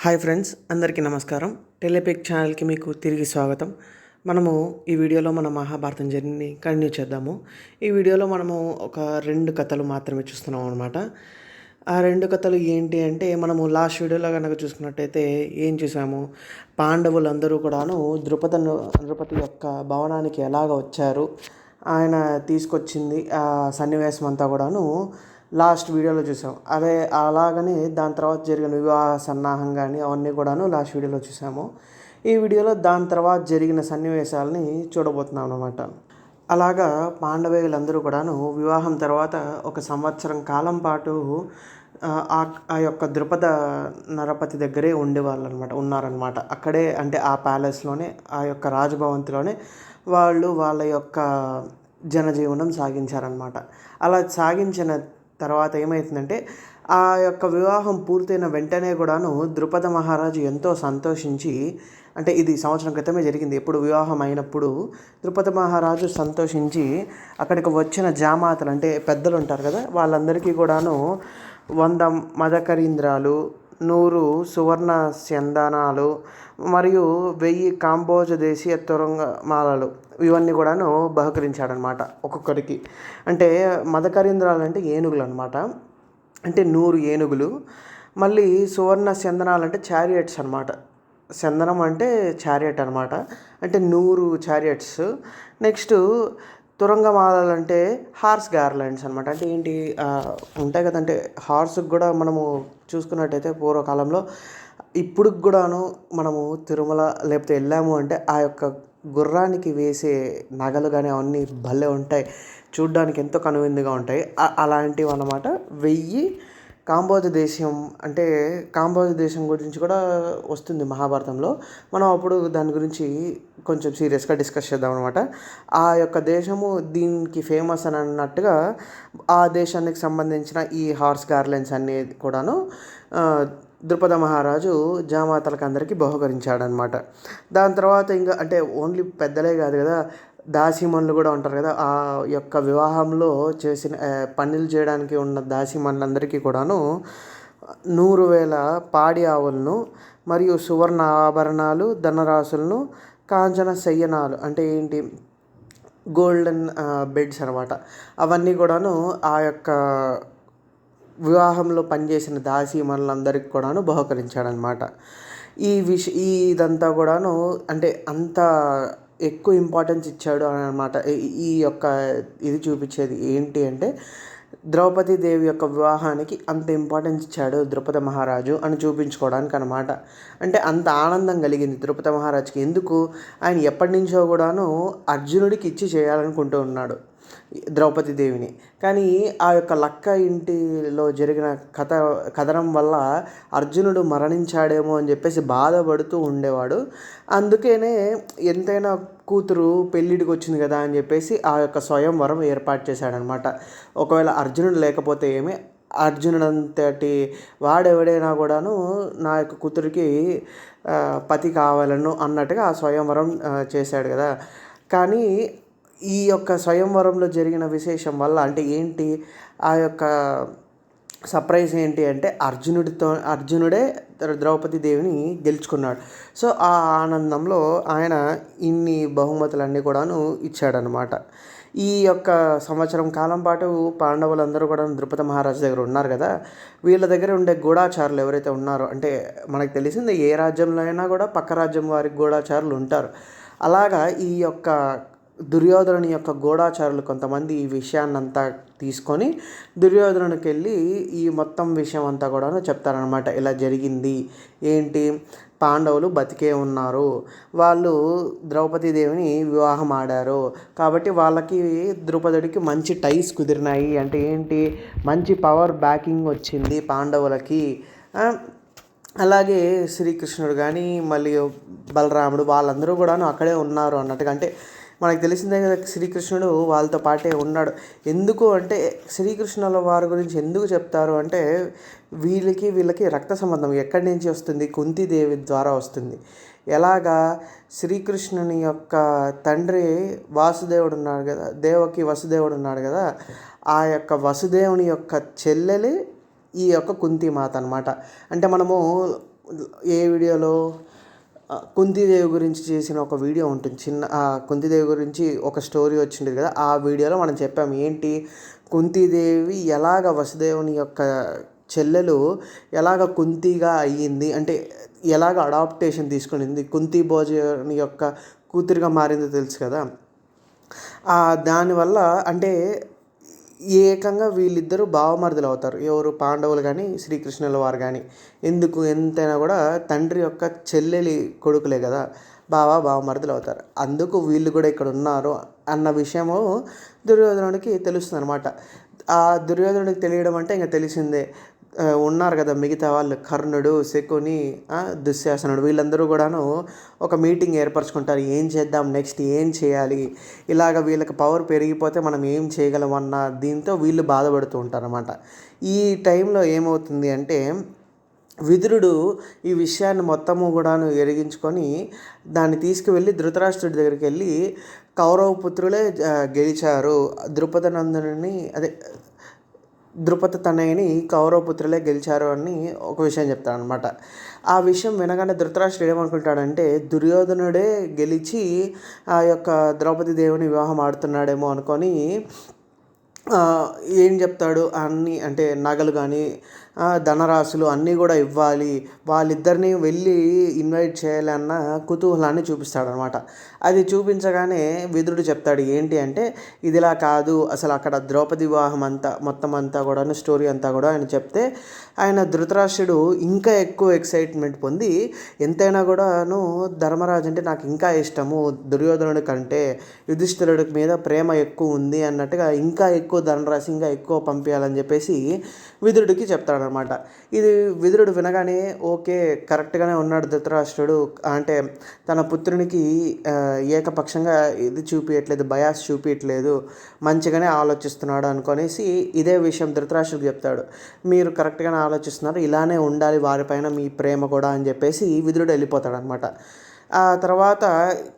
Hi friends, అందరికీ నమస్కారం. టెలిపిక్ ఛానల్కి మీకు తిరిగి స్వాగతం. మనము ఈ వీడియోలో మన మహాభారతం జర్నీని కంటిన్యూ చేద్దాము. ఈ వీడియోలో మనము ఒక 2 కథలు మాత్రమే చూస్తున్నాం అనమాట. ఆ 2 కథలు ఏంటి అంటే, మనము లాస్ట్ వీడియోలో కనుక చూసుకున్నట్టయితే ఏం చూసాము, పాండవులందరూ కూడాను ద్రుపది యొక్క భవనానికి ఎలాగ వచ్చారు, ఆయన తీసుకొచ్చింది ఆ సన్నివేశం అంతా కూడాను లాస్ట్ వీడియోలో చూసాం. అదే అలాగని దాని తర్వాత జరిగిన వివాహ సన్నాహం కానీ అవన్నీ కూడాను లాస్ట్ వీడియోలో చూసాము. ఈ వీడియోలో దాని తర్వాత జరిగిన సన్నివేశాలని చూడబోతున్నాం అన్నమాట. అలాగా పాండవులందరూ కూడాను వివాహం తర్వాత 1 సంవత్సరం కాలం పాటు ఆ యొక్క ద్రుపద నరపతి దగ్గరే ఉన్నారనమాట. అక్కడే అంటే ఆ ప్యాలెస్లోనే, ఆ యొక్క రాజభవంతిలోనే వాళ్ళు వాళ్ళ యొక్క జనజీవనం సాగించారనమాట. అలా సాగించిన తర్వాత ఏమవుతుందంటే, ఆ యొక్క వివాహం పూర్తయిన వెంటనే కూడాను ద్రుపద మహారాజు ఎంతో సంతోషించి, అంటే ఇది సంవత్సరం క్రితమే జరిగింది. ఎప్పుడు వివాహం అయినప్పుడు ద్రుపద మహారాజు సంతోషించి అక్కడికి వచ్చిన జామాతలు అంటే పెద్దలు ఉంటారు కదా, వాళ్ళందరికీ కూడాను 100 మదకరీంద్రాలు, 100 సువర్ణ స్యందనాలు మరియు 1000 కాంబోజ దేశీయ తురంగమాలలు ఇవన్నీ కూడాను బహుకరించాడనమాట ఒక్కొక్కరికి. అంటే మదకరీంద్రాలు అంటే ఏనుగులు అనమాట. అంటే 100 ఏనుగులు. మళ్ళీ సువర్ణ స్యందనాలు అంటే చారియట్స్ అనమాట. స్యందనం అంటే చారియట్ అనమాట. అంటే 100 చారియట్స్. నెక్స్ట్ తురంగమాలలు అంటే హార్స్ గార్లెండ్స్ అనమాట. అంటే ఏంటి, ఉంటాయి కదంటే హార్స్కి కూడా మనము చూసుకున్నట్టయితే పూర్వకాలంలో ఇప్పుడుకి కూడాను మనము తిరుమల లేకపోతే వెళ్ళాము అంటే ఆ యొక్క గుర్రానికి వేసే నగలు కానీ అవన్నీ భలే ఉంటాయి, చూడ్డానికి ఎంతో కనువిందుగా ఉంటాయి. అలాంటివి అన్నమాట. 1000 కాంబోజ దేశం అంటే కాంబోజ దేశం గురించి కూడా వస్తుంది మహాభారతంలో. మనం అప్పుడు దాని గురించి కొంచెం సీరియస్గా డిస్కస్ చేద్దాం అనమాట. ఆ యొక్క దేశము దీనికి ఫేమస్ అని అన్నట్టుగా ఆ దేశానికి సంబంధించిన ఈ హార్స్ గార్లెన్స్ అనేది కూడాను ద్రుపద మహారాజు జామాతలకు అందరికీ బహుకరించాడనమాట. దాని తర్వాత ఇంకా అంటే ఓన్లీ పెద్దలే కాదు కదా, దాసీమణులు కూడా ఉంటారు కదా. ఆ యొక్క వివాహంలో చేసిన పనులు చేయడానికి ఉన్న దాసీమణులందరికీ కూడాను 100,000 పాడి ఆవులను మరియు సువర్ణ ఆభరణాలు, ధనరాశులను, కాంచన శయనాలు అంటే ఏంటి, గోల్డెన్ బెడ్స్ అనమాట. అవన్నీ కూడాను ఆ యొక్క వివాహంలో పనిచేసిన దాసీమణులందరికీ కూడాను బహుకరించాడనమాట. ఇదంతా కూడాను అంటే అంత ఎక్కువ ఇంపార్టెన్స్ ఇచ్చాడు అని అనమాట. ఈ యొక్క ఇది చూపించేది ఏంటి అంటే, ద్రౌపది దేవి యొక్క వివాహానికి అంత ఇంపార్టెన్స్ ఇచ్చాడు ద్రుపద మహారాజు అని చూపించుకోవడానికి అనమాట. అంటే అంత ఆనందం కలిగింది ద్రుపద మహారాజుకి. ఎందుకు, ఆయన ఎప్పటి నుంచో కూడాను అర్జునుడికి ఇచ్చి చేయాలనుకుంటూ ఉన్నాడు ద్రౌపది దేవిని. కానీ ఆ యొక్క లక్క ఇంటిలో జరిగిన కథనం వల్ల అర్జునుడు మరణించాడేమో అని చెప్పేసి బాధపడుతూ ఉండేవాడు. అందుకనే ఎంతైనా కూతురు పెళ్ళిడికి వచ్చింది కదా అని చెప్పేసి ఆ యొక్క స్వయంవరం ఏర్పాటు చేశాడనమాట. ఒకవేళ అర్జునుడు లేకపోతే ఏమి, అర్జునుడంతటి వాడెవడైనా కూడాను నా యొక్క కూతురికి పతి కావాలను అన్నట్టుగా ఆ స్వయంవరం చేశాడు కదా. కానీ ఈ యొక్క స్వయంవరంలో జరిగిన విశేషం వల్ల అంటే ఏంటి, ఆ యొక్క సర్ప్రైజ్ ఏంటి అంటే అర్జునుడే ద్రౌపది దేవిని గెలుచుకున్నాడు. సో ఆ ఆనందంలో ఆయన ఇన్ని బహుమతులన్నీ కూడాను ఇచ్చాడనమాట. ఈ యొక్క సంవత్సరం కాలం పాటు పాండవులందరూ కూడా ద్రుపద మహారాజు దగ్గర ఉన్నారు కదా. వీళ్ళ దగ్గర ఉండే గూఢాచారులు ఎవరైతే ఉన్నారో, అంటే మనకు తెలిసిందే ఏ రాజ్యంలో అయినా కూడా పక్క రాజ్యం వారికి గూఢాచారులు ఉంటారు. అలాగా ఈ యొక్క దుర్యోధనుని యొక్క గూఢాచారులు కొంతమంది ఈ విషయాన్నంతా తీసుకొని దుర్యోధనునికి వెళ్ళి ఈ మొత్తం విషయం అంతా కూడా చెప్తారనమాట. ఇలా జరిగింది ఏంటి, పాండవులు బతికే ఉన్నారు, వాళ్ళు ద్రౌపది దేవిని వివాహం ఆడారు కాబట్టి వాళ్ళకి ద్రుపదుడికి మంచి టైస్ కుదిరినాయి. అంటే ఏంటి, మంచి పవర్ బ్యాకింగ్ వచ్చింది పాండవులకి. అలాగే శ్రీకృష్ణుడు కానీ మళ్ళీ బలరాముడు వాళ్ళందరూ కూడాను అక్కడే ఉన్నారు అన్నట్టుగా. అంటే మనకు తెలిసిందే కదా, శ్రీకృష్ణుడు వాళ్ళతో పాటే ఉన్నాడు. ఎందుకు అంటే, శ్రీకృష్ణుల వారి గురించి ఎందుకు చెప్తారు అంటే, వీళ్ళకి రక్త సంబంధం ఎక్కడి నుంచి వస్తుంది, కుంతీదేవి ద్వారా వస్తుంది. ఎలాగా, శ్రీకృష్ణుని యొక్క తండ్రి వాసుదేవుడు ఉన్నాడు కదా, దేవకి వసుదేవుడు ఉన్నాడు కదా, ఆ యొక్క వసుదేవుని యొక్క చెల్లెలే ఈ యొక్క కుంతీమాత అనమాట. అంటే మనము ఏ వీడియోలో కుంతీదేవి గురించి చేసిన ఒక వీడియో ఉంటుంది, చిన్న కుంతీదేవి గురించి ఒక స్టోరీ వచ్చింది కదా. ఆ వీడియోలో మనం చెప్పాము ఏంటి, కుంతీదేవి ఎలాగ వసుదేవుని యొక్క చెల్లెలు ఎలాగ కుంతిగా అయ్యింది, అంటే ఎలాగ అడాప్టేషన్ తీసుకునింది, కుంతి భోజని యొక్క కూతురిగా మారిందో తెలుసు కదా. దానివల్ల అంటే ఏకంగా వీళ్ళిద్దరూ భావమరుదులు అవుతారు. ఎవరు, పాండవులు కానీ శ్రీకృష్ణుల వారు కానీ. ఎందుకు ఎంతైనా కూడా తండ్రి యొక్క చెల్లెలి కొడుకులే కదా, భావమరుదులు అవుతారు. అందుకు వీళ్ళు కూడా ఇక్కడ ఉన్నారు అన్న విషయము దుర్యోధనుడికి తెలుస్తుంది అనమాట. ఆ దుర్యోధనుడికి తెలియడం అంటే ఇంకా తెలిసిందే. ఉన్నారు కదా మిగతా వాళ్ళు, కర్ణుడు, శకుని, దుశ్శాసనుడు, వీళ్ళందరూ కూడాను ఒక మీటింగ్ ఏర్పరచుకుంటారు. ఏం చేద్దాం, నెక్స్ట్ ఏం చేయాలి, ఇలాగ వీళ్ళకి పవర్ పెరిగిపోతే మనం ఏం చేయగలం అన్న దీంతో వీళ్ళు బాధపడుతూ ఉంటారు అన్నమాట. ఈ టైంలో ఏమవుతుంది అంటే విదురుడు ఈ విషయాన్ని మొత్తము కూడాను ఎరిగించుకొని దాన్ని తీసుకువెళ్ళి ధృతరాష్ట్రుడి దగ్గరికి వెళ్ళి కౌరవ పుత్రులే గెలిచారు, ద్రుపద తనయుని కౌరవపుత్రులే గెలిచారు అని ఒక విషయం చెప్తాడనమాట. ఆ విషయం వినగానే ధృతరాష్ట్రుడు ఏమనుకుంటాడంటే దుర్యోధనుడే గెలిచి ఆ యొక్క ద్రౌపది దేవుని వివాహం ఆడుతున్నాడేమో అనుకొని ఏం చెప్తాడు, అన్నీ అంటే నగలు కానీ ధనరాశులు అన్నీ కూడా ఇవ్వాలి, వాళ్ళిద్దరిని వెళ్ళి ఇన్వైట్ చేయాలన్న కుతూహలాన్ని చూపిస్తాడనమాట. అది చూపించగానే విదురుడు చెప్తాడు ఏంటి అంటే, ఇదిలా కాదు, అసలు అక్కడ ద్రౌపది వివాహం అంతా మొత్తం అంతా కూడాను స్టోరీ అంతా కూడా ఆయన చెప్తే ఆయన ధృతరాష్ట్రుడు ఇంకా ఎక్కువ ఎక్సైట్మెంట్ పొంది, ఎంతైనా కూడాను ధర్మరాజు అంటే నాకు ఇంకా ఇష్టము దుర్యోధనుడి కంటే, యుధిష్ఠిరుడి మీద ప్రేమ ఎక్కువ ఉంది అన్నట్టుగా ఇంకా ఎక్కువ ధనరాశి ఇంకా ఎక్కువ పంపించాలని చెప్పేసి విదురుడికి చెప్తాడనమాట. ఇది విదురుడు వినగానే ఓకే, కరెక్ట్గానే ఉన్నాడు ధృతరాష్ట్రుడు, అంటే తన పుత్రునికి ఏకపక్షంగా ఇది చూపించట్లేదు, బయాస్ చూపించట్లేదు, మంచిగానే ఆలోచిస్తున్నాడు అనుకొనేసి ఇదే విషయం ధృతరాష్ట్రుడికి చెప్తాడు. మీరు కరెక్ట్గానే ఆలోచిస్తున్నారు, ఇలానే ఉండాలి వారిపైన మీ ప్రేమ కూడా అని చెప్పేసి విదురుడు వెళ్ళిపోతాడు అనమాట. ఆ తర్వాత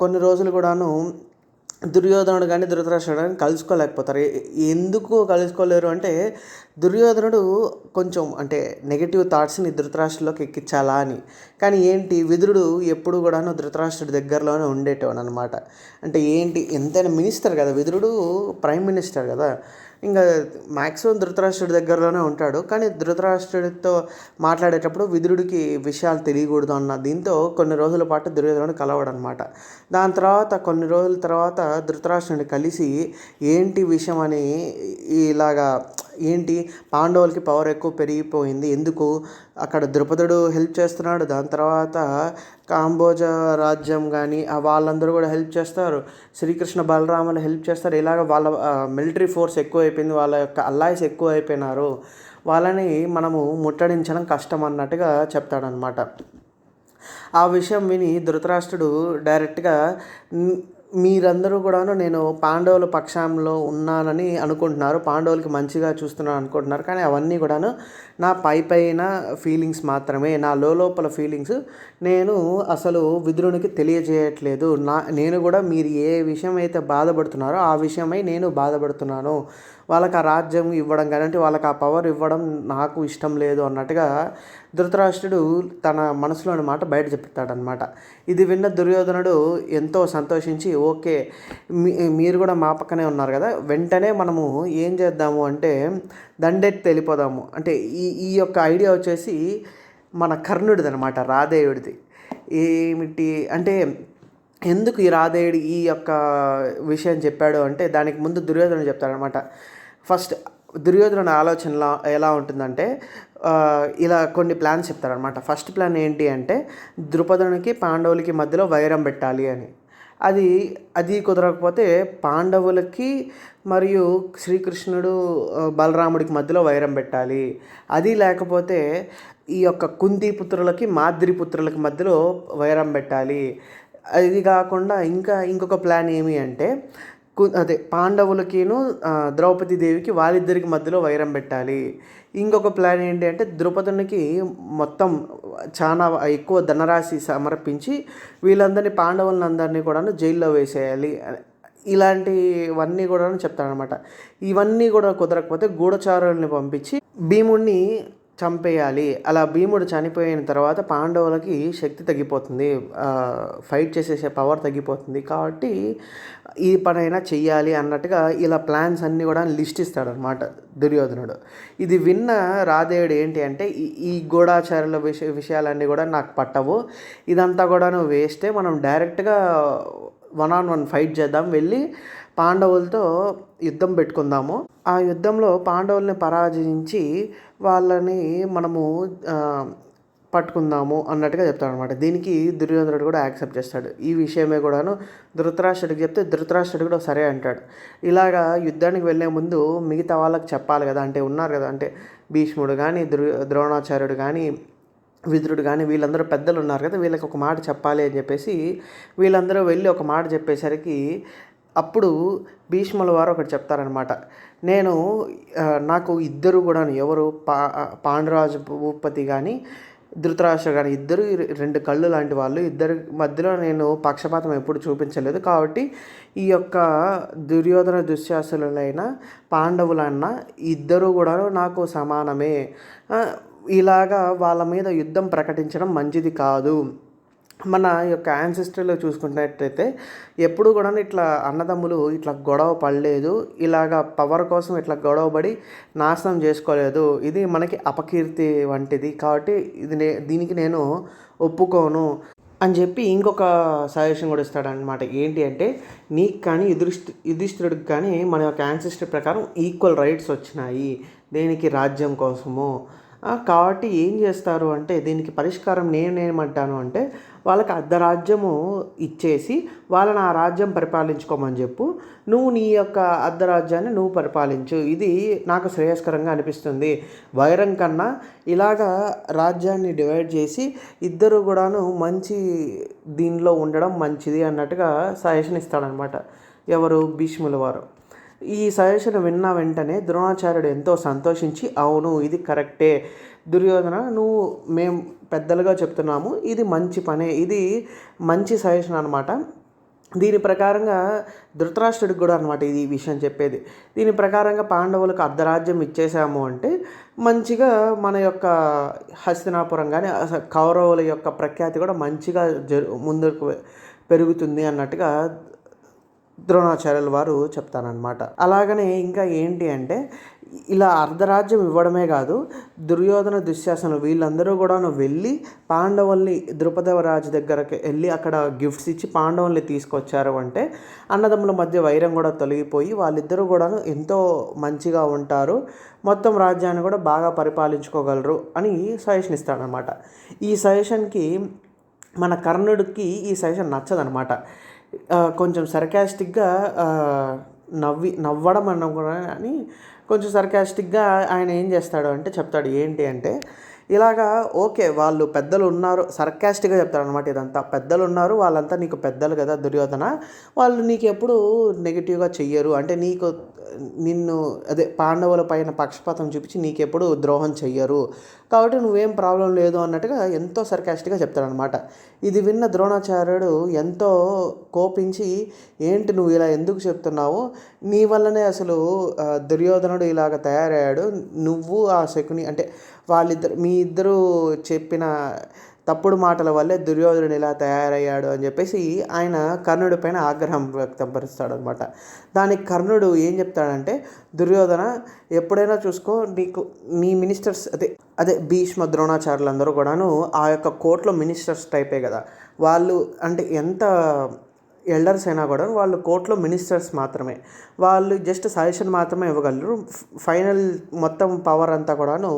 కొన్ని రోజులు కూడాను దుర్యోధనుడు కానీ ధృతరాష్ట్రుడు కానీ కలుసుకోలేకపోతారు. ఎందుకు కలుసుకోలేరు అంటే దుర్యోధనుడు కొంచెం అంటే నెగిటివ్ థాట్స్ని ధృతరాష్ట్రులోకి ఎక్కించాలా అని. కానీ ఏంటి, విదురుడు ఎప్పుడు కూడాను ధృతరాష్ట్రుడి దగ్గరలోనే ఉండేటవాడు అనమాట. అంటే ఏంటి, ఎంతైనా మినిస్టర్ కదా విదురుడు, ప్రైమ్ మినిస్టర్ కదా, ఇంకా మ్యాక్సిమం ధృతరాష్ట్రుడి దగ్గరలోనే ఉంటాడు. కానీ ధృతరాష్ట్రుడితో మాట్లాడేటప్పుడు విదురుడికి విషయాలు తెలియకూడదు అన్న దీంతో కొన్ని రోజుల పాటు దుర్యోధనుడు కలవడు అనమాట. దాని తర్వాత కొన్ని రోజుల తర్వాత ధృతరాష్ట్రుడిని కలిసి ఏంటి విషయం అని, ఇలాగా ఏంటి పాండవులకి పవర్ ఎక్కువ పెరిగిపోయింది, ఎందుకు అక్కడ ద్రుపదుడు హెల్ప్ చేస్తున్నాడు, దాని తర్వాత కాంబోజ రాజ్యం కానీ వాళ్ళందరూ కూడా హెల్ప్ చేస్తారు, శ్రీకృష్ణ బలరాములు హెల్ప్ చేస్తారు, ఇలాగ వాళ్ళ మిలిటరీ ఫోర్స్ ఎక్కువ అయిపోయింది, వాళ్ళ యొక్క అల్లాయిస్ ఎక్కువ అయిపోయినారు, వాళ్ళని మనము ముట్టడించడం కష్టం అన్నట్టుగా చెప్తాడనమాట. ఆ విషయం విని ధృతరాష్ట్రుడు డైరెక్ట్గా మీరందరూ కూడాను నేను పాండవుల పక్షంలో ఉన్నానని అనుకుంటున్నారు, పాండవులకి మంచిగా చూస్తున్నాను అనుకుంటున్నారు, కానీ అవన్నీ కూడాను నా పైన ఫీలింగ్స్ మాత్రమే, నా లోపల ఫీలింగ్స్ నేను అసలు విదురునికి తెలియజేయట్లేదు. నేను కూడా మీరు ఏ విషయం అయితే బాధపడుతున్నారో ఆ విషయమై నేను బాధపడుతున్నాను, వాళ్ళకి ఆ రాజ్యం ఇవ్వడం కానీ అంటే వాళ్ళకి ఆ పవర్ ఇవ్వడం నాకు ఇష్టం లేదు అన్నట్టుగా ధృతరాష్ట్రుడు తన మనసులోని మాట బయట చెప్తాడనమాట. ఇది విన్న దుర్యోధనుడు ఎంతో సంతోషించి ఓకే, మీరు కూడా మా పక్కనే ఉన్నారు కదా, వెంటనే మనము ఏం చేద్దాము అంటే దండెత్తి వెళ్ళిపోదాము అంటే ఈ యొక్క ఐడియా వచ్చేసి మన కర్ణుడిది అనమాట, రాధేయుడిది. ఏమిటి అంటే ఎందుకు ఈ రాధేయుడు ఈ యొక్క విషయం చెప్పాడు అంటే దానికి ముందు దుర్యోధనుడు చెప్తాడనమాట. ఫస్ట్ దుర్యోధనుడి ఆలోచన ఎలా ఉంటుందంటే ఇలా కొన్ని ప్లాన్స్ చెప్తారనమాట. ఫస్ట్ ప్లాన్ ఏంటి అంటే ద్రుపదునికి పాండవులకి మధ్యలో వైరం పెట్టాలి అని. అది కుదరకపోతే పాండవులకి మరియు శ్రీకృష్ణుడు బలరాముడికి మధ్యలో వైరం పెట్టాలి. అది లేకపోతే ఈ యొక్క కుంతి పుత్రులకి మాద్రి పుత్రులకి మధ్యలో వైరం పెట్టాలి. అది కాకుండా ఇంకొక ప్లాన్ ఏమి అంటే పాండవులకిను ద్రౌపది దేవికి వాళ్ళిద్దరికి మధ్యలో వైరం పెట్టాలి. ఇంకొక ప్లాన్ ఏంటి అంటే ద్రుపదునికి మొత్తం చాలా ఎక్కువ ధనరాశి సమర్పించి వీళ్ళందరినీ పాండవులందరినీ కూడా జైల్లో వేసేయాలి. ఇలాంటివన్నీ కూడా చెప్తాడనమాట. ఇవన్నీ కూడా కుదరకపోతే గూఢచారుల్ని పంపించి భీముడిని చంపేయాలి. అలా భీముడు చనిపోయిన తర్వాత పాండవులకి శక్తి తగ్గిపోతుంది. ఫైట్ చేసేసే పవర్ తగ్గిపోతుంది. కాబట్టి ఈ పనైనా చెయ్యాలి అన్నట్టుగా ఇలా ప్లాన్స్ అన్నీ కూడా లిస్ట్ ఇస్తాడనమాట దుర్యోధనుడు. ఇది విన్న రాధేయుడు ఏంటి అంటే ఈ గూఢాచారుల విషయాలన్నీ కూడా నాకు పట్టవు. ఇదంతా కూడాను వేస్టే. మనం డైరెక్ట్గా 1-on-1 ఫైట్ చేద్దాం. వెళ్ళి పాండవులతో యుద్ధం పెట్టుకుందాము. ఆ యుద్ధంలో పాండవుల్ని పరాజయించి వాళ్ళని మనము పట్టుకుందాము అన్నట్టుగా చెప్తాడనమాట. దీనికి దుర్యోధనుడు కూడా యాక్సెప్ట్ చేస్తాడు. ఈ విషయమే కూడాను ధృతరాష్ట్రుడికి చెప్తే ధృతరాష్ట్రుడు కూడా సరే అంటాడు. ఇలాగా యుద్ధానికి వెళ్ళే ముందు మిగతా వాళ్ళకి చెప్పాలి కదా, అంటే ఉన్నారు కదా, అంటే భీష్ముడు కానీ ద్రోణాచార్యుడు కానీ విదురుడు కానీ వీళ్ళందరూ పెద్దలు ఉన్నారు కదా, వీళ్ళకి ఒక మాట చెప్పాలి అని చెప్పేసి వీళ్ళందరూ వెళ్ళి ఒక మాట చెప్పేసరికి అప్పుడు భీష్ముల వారు ఒకటి చెప్తారనమాట. నాకు ఇద్దరు కూడా ఎవరు పాండురాజు భూపతి కానీ ధృతరాష్ట్ర కానీ ఇద్దరు 2 కళ్ళు లాంటి వాళ్ళు. ఇద్దరి మధ్యలో నేను పక్షపాతం ఎప్పుడు చూపించలేదు. కాబట్టి ఈ యొక్క దుర్యోధన దుశ్శాసనులైన పాండవులన్న ఇద్దరు కూడా నాకు సమానమే. ఇలాగా వాళ్ళ మీద యుద్ధం ప్రకటించడం మంచిది కాదు. మన యొక్క యాన్సిస్టర్లో చూసుకున్నట్టయితే ఎప్పుడు కూడా ఇట్లా అన్నదమ్ములు ఇట్లా గొడవ పడలేదు. ఇలాగా పవర్ కోసం ఇట్లా గొడవపడి నాశనం చేసుకోలేదు. ఇది మనకి అపకీర్తి వంటిది. కాబట్టి దీనికి నేను ఒప్పుకోను అని చెప్పి ఇంకొక సజెషన్ కూడా ఇస్తాడనమాట. ఏంటి అంటే నీకు కానీ యుధిష్ఠిరుడికి కానీ మన యొక్క యాన్సిస్టర్ ప్రకారం ఈక్వల్ రైట్స్ వచ్చినాయి దేనికి రాజ్యం కోసము. కాబట్టి ఏం చేస్తారు అంటే దీనికి పరిష్కారం నేనేమంటాను అంటే వాళ్ళకి అర్ధరాజ్యము ఇచ్చేసి వాళ్ళని ఆ రాజ్యం పరిపాలించుకోమని చెప్పు. నువ్వు నీ యొక్క అర్ధరాజ్యాన్ని నువ్వు పరిపాలించు. ఇది నాకు శ్రేయస్కరంగా అనిపిస్తుంది. వైరం కన్నా ఇలాగా రాజ్యాన్ని డివైడ్ చేసి ఇద్దరు కూడాను మంచి దీనిలో ఉండడం మంచిది అన్నట్టుగా సజెషన్ ఇస్తాడనమాట ఎవరు భీష్ముల వారు. ఈ సజెషన్ విన్న వెంటనే ద్రోణాచార్యుడు ఎంతో సంతోషించి అవును ఇది కరెక్టే దుర్యోధన, మేము పెద్దలుగా చెప్తున్నాము, ఇది మంచి పనే, ఇది మంచి సజెషన్ అనమాట. దీని ప్రకారంగా ధృతరాష్ట్రుడికి కూడా అనమాట ఇది విషయం చెప్పేది. దీని ప్రకారంగా పాండవులకు అర్ధరాజ్యం ఇచ్చేసాము అంటే మంచిగా మన యొక్క హస్తినాపురం కానీ కౌరవుల యొక్క ప్రఖ్యాతి కూడా మంచిగా ముందుకు పెరుగుతుంది అన్నట్టుగా ద్రోణాచార్యుల వారు చెప్తారనమాట. అలాగనే ఇంకా ఏంటి అంటే ఇలా అర్ధరాజ్యం ఇవ్వడమే కాదు, దుర్యోధన దుశ్శాసనులు వీళ్ళందరూ కూడా వెళ్ళి పాండవుల్ని ద్రుపదరాజు దగ్గరకి వెళ్ళి అక్కడ గిఫ్ట్స్ ఇచ్చి పాండవుల్ని తీసుకొచ్చారు అంటే అన్నదమ్ముల మధ్య వైరం కూడా తొలగిపోయి వాళ్ళిద్దరూ కూడా ఎంతో మంచిగా ఉంటారు, మొత్తం రాజ్యాన్ని కూడా బాగా పరిపాలించుకోగలరు అని సజెషన్ ఇస్తాడనమాట. ఈ సజెషన్కి మన కర్ణుడికి ఈ సజెషన్ నచ్చదనమాట. కొంచెం సర్కాస్టిక్గా నవ్వడం అన్న కూడా అని కొంచెం సర్కాస్టిక్గా ఆయన ఏం చేస్తాడు అంటే చెప్తాడు. ఏంటి అంటే ఇలాగా ఓకే వాళ్ళు పెద్దలు ఉన్నారు, సర్కాస్టిక్గా చెప్తాడు అనమాట. ఇదంతా పెద్దలు ఉన్నారు, వాళ్ళంతా నీకు పెద్దలు కదా దుర్యోధన, వాళ్ళు నీకు ఎప్పుడు నెగిటివ్గా చెయ్యరు, అంటే నిన్ను పాండవుల పైన పక్షపాతం చూపించి నీకెప్పుడు ద్రోహం చెయ్యరు, కాబట్టి నువ్వేం ప్రాబ్లం లేదు అన్నట్టుగా ఎంతో సర్కాస్టిక్గా చెప్తాడనమాట. ఇది విన్న ద్రోణాచార్యుడు ఎంతో కోపించి ఏంటి నువ్వు ఇలా ఎందుకు చెప్తున్నావు, నీ వల్లనే అసలు దుర్యోధనుడు ఇలాగ తయారయ్యాడు, నువ్వు ఆ శకుని అంటే మీ ఇద్దరు చెప్పిన తప్పుడు మాటల వల్లే దుర్యోధనుడు ఇలా తయారయ్యాడు అని చెప్పేసి ఆయన కర్ణుడి పైన ఆగ్రహం వ్యక్తపరుస్తాడు అనమాట. దానికి కర్ణుడు ఏం చెప్తాడంటే దుర్యోధన ఎప్పుడైనా చూసుకో, నీ మినిస్టర్స్ అదే భీష్మ ద్రోణాచార్యులు అందరూ కూడాను ఆ యొక్క కోర్టులో మినిస్టర్స్ టైపే కదా, వాళ్ళు అంటే ఎంత ఎల్డర్స్ అయినా కూడా వాళ్ళు కోర్టులో మినిస్టర్స్ మాత్రమే, వాళ్ళు జస్ట్ సజెషన్ మాత్రమే ఇవ్వగలరు, ఫైనల్ మొత్తం పవర్ అంతా కూడాను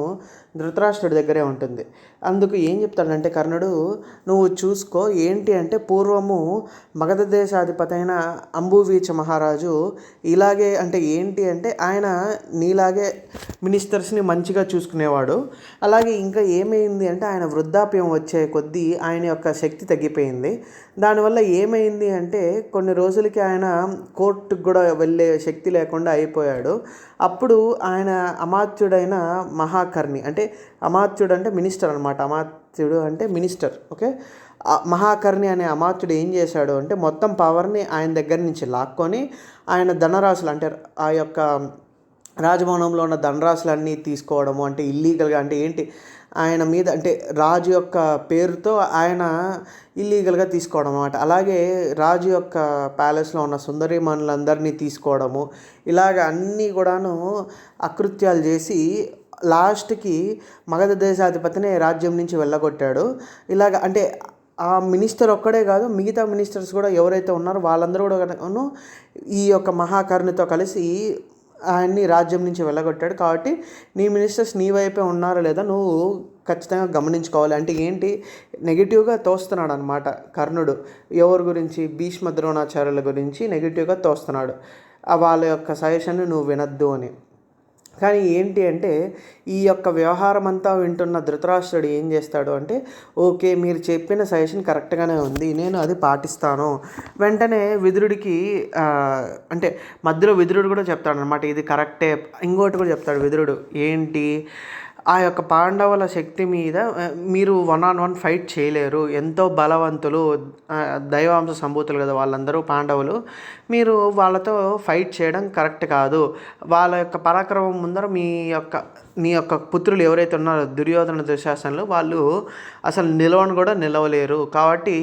ధృతరాష్ట్రుడి దగ్గరే ఉంటుంది. అందుకు ఏం చెప్తాడంటే కర్ణుడు నువ్వు చూసుకో, ఏంటి అంటే పూర్వము మగధ దేశాధిపతి అయిన అంబువీచ మహారాజు ఇలాగే అంటే ఏంటి అంటే ఆయన నీలాగే మినిస్టర్స్ని మంచిగా చూసుకునేవాడు. అలాగే ఇంకా ఏమైంది అంటే ఆయన వృద్ధాప్యం వచ్చే కొద్దీ ఆయన యొక్క శక్తి తగ్గిపోయింది. దానివల్ల ఏమైంది అంటే కొన్ని రోజులకి ఆయన కోర్టుకు కూడా వెళ్ళే శక్తి లేకుండా అయిపోయాడు. అప్పుడు ఆయన అమాత్యుడైన మహాకర్ణి, అంటే అమాత్యుడు అంటే మినిస్టర్ అనమాట, అమాత్యుడు అంటే మినిస్టర్, ఓకే. మహాకర్ణి అనే అమాత్యుడు ఏం చేశాడు అంటే మొత్తం పవర్ని ఆయన దగ్గర నుంచి లాక్కొని ఆయన ధనరాశులు అంటే ఆ యొక్క రాజభవనంలో ఉన్న ధనరాశులన్నీ తీసుకోవడము, అంటే ఇల్లీగల్గా, అంటే ఏంటి ఆయన మీద, అంటే రాజు యొక్క పేరుతో ఆయన ఇల్లీగల్గా తీసుకోవడం అన్నమాట. అలాగే రాజు యొక్క ప్యాలెస్లో ఉన్న సుందరీమణులందరినీ తీసుకోవడము, ఇలాగ అన్నీ కూడాను అకృత్యాలు చేసి లాస్ట్కి మగధ దేశాధిపతిని రాజ్యం నుంచి వెళ్ళగొట్టాడు. ఇలాగ అంటే ఆ మినిస్టర్ ఒక్కడే కాదు, మిగతా మినిస్టర్స్ కూడా ఎవరైతే ఉన్నారో వాళ్ళందరూ కూడా ఈ యొక్క మహాకర్ణితో కలిసి ఆయన్ని రాజ్యం నుంచి వెళ్ళగొట్టాడు. కాబట్టి నీ మినిస్టర్స్ నీ వైపే ఉన్నారో లేదా నువ్వు ఖచ్చితంగా గమనించుకోవాలి. అంటే ఏంటి, నెగిటివ్గా తోస్తున్నాడు అనమాట కర్ణుడు. ఎవరి గురించి? భీష్మ ద్రోణాచార్యుల గురించి నెగిటివ్గా తోస్తున్నాడు. వాళ్ళ యొక్క సజెషన్ని నువ్వు వినద్దు అని. కానీ ఏంటి అంటే ఈ యొక్క వ్యవహారం అంతా వింటున్న ధృతరాష్ట్రుడు ఏం చేస్తాడు అంటే, ఓకే మీరు చెప్పిన సజెషన్ కరెక్ట్గానే ఉంది, నేను అది పాటిస్తాను. వెంటనే విదురుడికి అంటే మధ్యలో విదురుడు కూడా చెప్తాడు అనమాట, ఇది కరెక్టే. ఇంకోటి కూడా చెప్తాడు విదురుడు, ఏంటి, ఆ యొక్క పాండవుల శక్తి మీద మీరు 1-on-1 ఫైట్ చేయలేరు, ఎంతో బలవంతులు, దైవాంశ సంభూతులు కదా వాళ్ళందరూ పాండవులు, మీరు వాళ్ళతో ఫైట్ చేయడం కరెక్ట్ కాదు. వాళ్ళ యొక్క పరాక్రమం ముందర నీ యొక్క పుత్రులు ఎవరైతే ఉన్నారో దుర్యోధన దుశ్శాసనులు, వాళ్ళు అసలు కూడా నిలవలేరు. కాబట్టి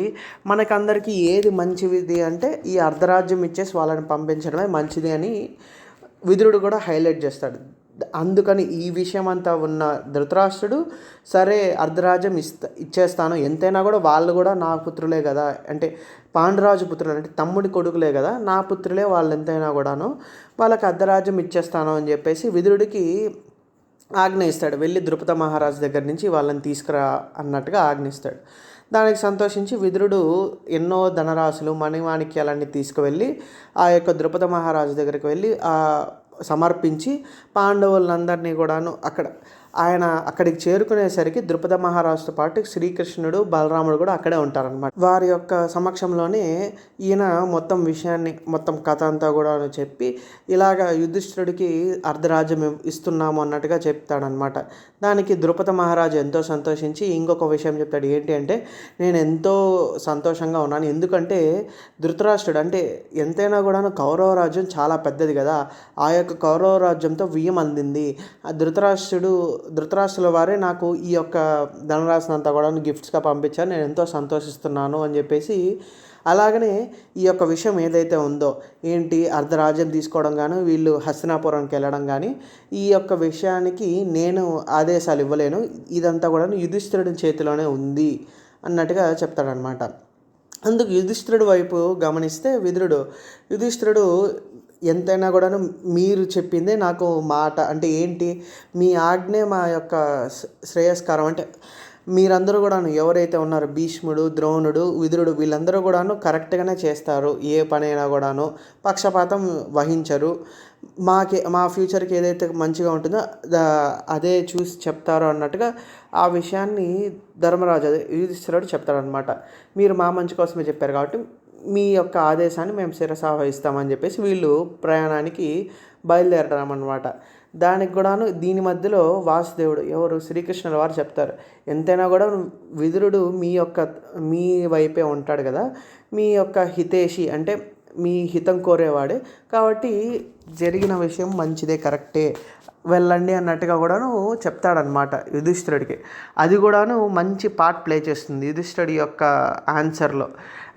మనకందరికీ ఏది మంచిది అంటే ఈ అర్ధరాజ్యం ఇచ్చేసి వాళ్ళని పంపించడమే మంచిది అని విదురుడు కూడా హైలైట్ చేస్తాడు. అందుకని ఈ విషయం అంతా ఉన్న ధృతరాష్ట్రుడు, సరే అర్ధరాజ్యం ఇచ్చేస్తాను, ఎంతైనా కూడా వాళ్ళు కూడా నా పుత్రులే కదా, అంటే పాండురాజు పుత్రులు, అంటే తమ్ముడి కొడుకులే కదా, నా పుత్రులే వాళ్ళు, ఎంతైనా కూడాను వాళ్ళకి అర్ధరాజ్యం ఇచ్చేస్తాను అని చెప్పేసి విదురుడికి ఆజ్ఞ ఇస్తాడు. వెళ్ళి ద్రుపద మహారాజు దగ్గర నుంచి వాళ్ళని తీసుకురా అన్నట్టుగా ఆజ్ఞ ఇస్తాడు. దానికి సంతోషించి విదురుడు ఎన్నో ధనరాశులు, మణిమాణిక్యాలన్నీ తీసుకువెళ్ళి ఆ యొక్క ద్రుపద మహారాజు దగ్గరికి వెళ్ళి సమర్పించి పాండవులందరినీ కూడాను ఆయన అక్కడికి చేరుకునేసరికి ద్రుపద మహారాజుతో పాటు శ్రీకృష్ణుడు, బలరాముడు కూడా అక్కడే ఉంటారనమాట. వారి యొక్క సమక్షంలోనే ఈయన మొత్తం కథ అంతా కూడా చెప్పి ఇలాగ యుధిష్ఠిరుడికి అర్ధరాజ్యం ఇస్తున్నాము అన్నట్టుగా చెప్తాడనమాట. దానికి ద్రుపద మహారాజు ఎంతో సంతోషించి ఇంకొక విషయం చెప్తాడు. ఏంటి అంటే, నేను ఎంతో సంతోషంగా ఉన్నాను, ఎందుకంటే ధృతరాష్ట్రుడు, అంటే ఎంతైనా కూడాను కౌరవ రాజ్యం చాలా పెద్దది కదా, ఆ యొక్క కౌరవ రాజ్యంతో వియ్యం అందింది. ఆ ధృతరాష్ట్రుల వారే నాకు ఈ యొక్క ధనరాశినంతా కూడా గిఫ్ట్స్గా పంపించారు, నేను ఎంతో సంతోషిస్తున్నాను అని చెప్పేసి, అలాగనే ఈ యొక్క విషయం ఏదైతే ఉందో, ఏంటి అర్ధరాజ్యం తీసుకోవడం కానీ వీళ్ళు హస్తినాపురానికి వెళ్ళడం కానీ, ఈ యొక్క విషయానికి నేను ఆదేశాలు ఇవ్వలేను, ఇదంతా కూడా యుధిష్ఠిరుడి చేతిలోనే ఉంది అన్నట్టుగా చెప్తాడనమాట. అందుకు యుధిష్ఠిరుడి వైపు గమనిస్తే యుధిష్ఠిరుడు ఎంతైనా కూడాను మీరు చెప్పిందే నాకు మాట, అంటే ఏంటి, మీ ఆజ్ఞే మా యొక్క శ్రేయస్కారం, అంటే మీరందరూ కూడాను ఎవరైతే ఉన్నారో భీష్ముడు, ద్రోణుడు, విదురుడు, వీళ్ళందరూ కూడాను కరెక్ట్గానే చేస్తారు, ఏ పనైనా కూడాను పక్షపాతం వహించరు, మా ఫ్యూచర్కి ఏదైతే మంచిగా ఉంటుందో అదే చూసి చెప్తారో అన్నట్టుగా ఆ విషయాన్ని ధర్మరాజు యుధిష్ఠిరుడు చెప్తాడనమాట. మీరు మా మంచి కోసమే చెప్పారు కాబట్టి మీ యొక్క ఆదేశాన్ని మేము శిరసావహిస్తామని చెప్పేసి వీళ్ళు ప్రయాణానికి బయలుదేరడమన్నమాట. దానికి కూడాను దీని మధ్యలో వాసుదేవుడు, ఎవరు, శ్రీకృష్ణుల వారు చెప్తారు, ఎంతైనా కూడా విదురుడు మీ వైపే ఉంటాడు కదా, మీ యొక్క హితేషి, అంటే మీ హితం కోరేవాడే, కాబట్టి జరిగిన విషయం మంచిదే, కరెక్టే, వెళ్ళండి అన్నట్టుగా కూడాను చెప్తాడనమాట యుధిష్ఠిరుడికి. అది కూడాను మంచి పార్ట్ ప్లే చేస్తుంది యుధిష్ఠిరుడి యొక్క ఆన్సర్లో.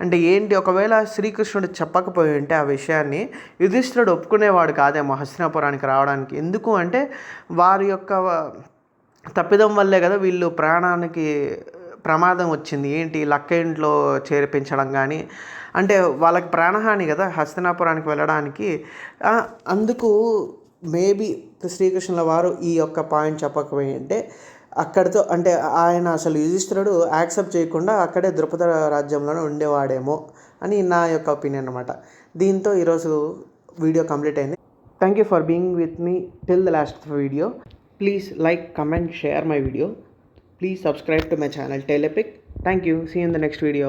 అంటే ఏంటి, ఒకవేళ శ్రీకృష్ణుడు చెప్పకపోయి ఉంటే ఆ విషయాన్ని యుధిష్ఠిరుడు ఒప్పుకునేవాడు కాదేమో హస్తినాపురానికి రావడానికి. ఎందుకు అంటే వారి యొక్క తప్పిదం వల్లే కదా వీళ్ళు ప్రాణానికి ప్రమాదం వచ్చింది. ఏంటి, లక్క ఇంట్లో చేర్పించడం కానీ, అంటే వాళ్ళకి ప్రాణహాని కదా హస్తినాపురానికి వెళ్ళడానికి. అందుకు మేబీ శ్రీకృష్ణుల వారు ఈ యొక్క పాయింట్ చెప్పకపోయి అంటే అక్కడితో, అంటే ఆయన అసలు యుధిష్ఠిరుడు యాక్సెప్ట్ చేయకుండా అక్కడే ద్రుపద రాజ్యంలోనే ఉండేవాడేమో అని నా యొక్క ఒపీనియన్ అనమాట. దీంతో ఈరోజు వీడియో కంప్లీట్ అయింది. Thank you for being with me till the last of the video. Please like, comment, share my video. Please subscribe to my channel Telepic. Thank you. See you in the next video.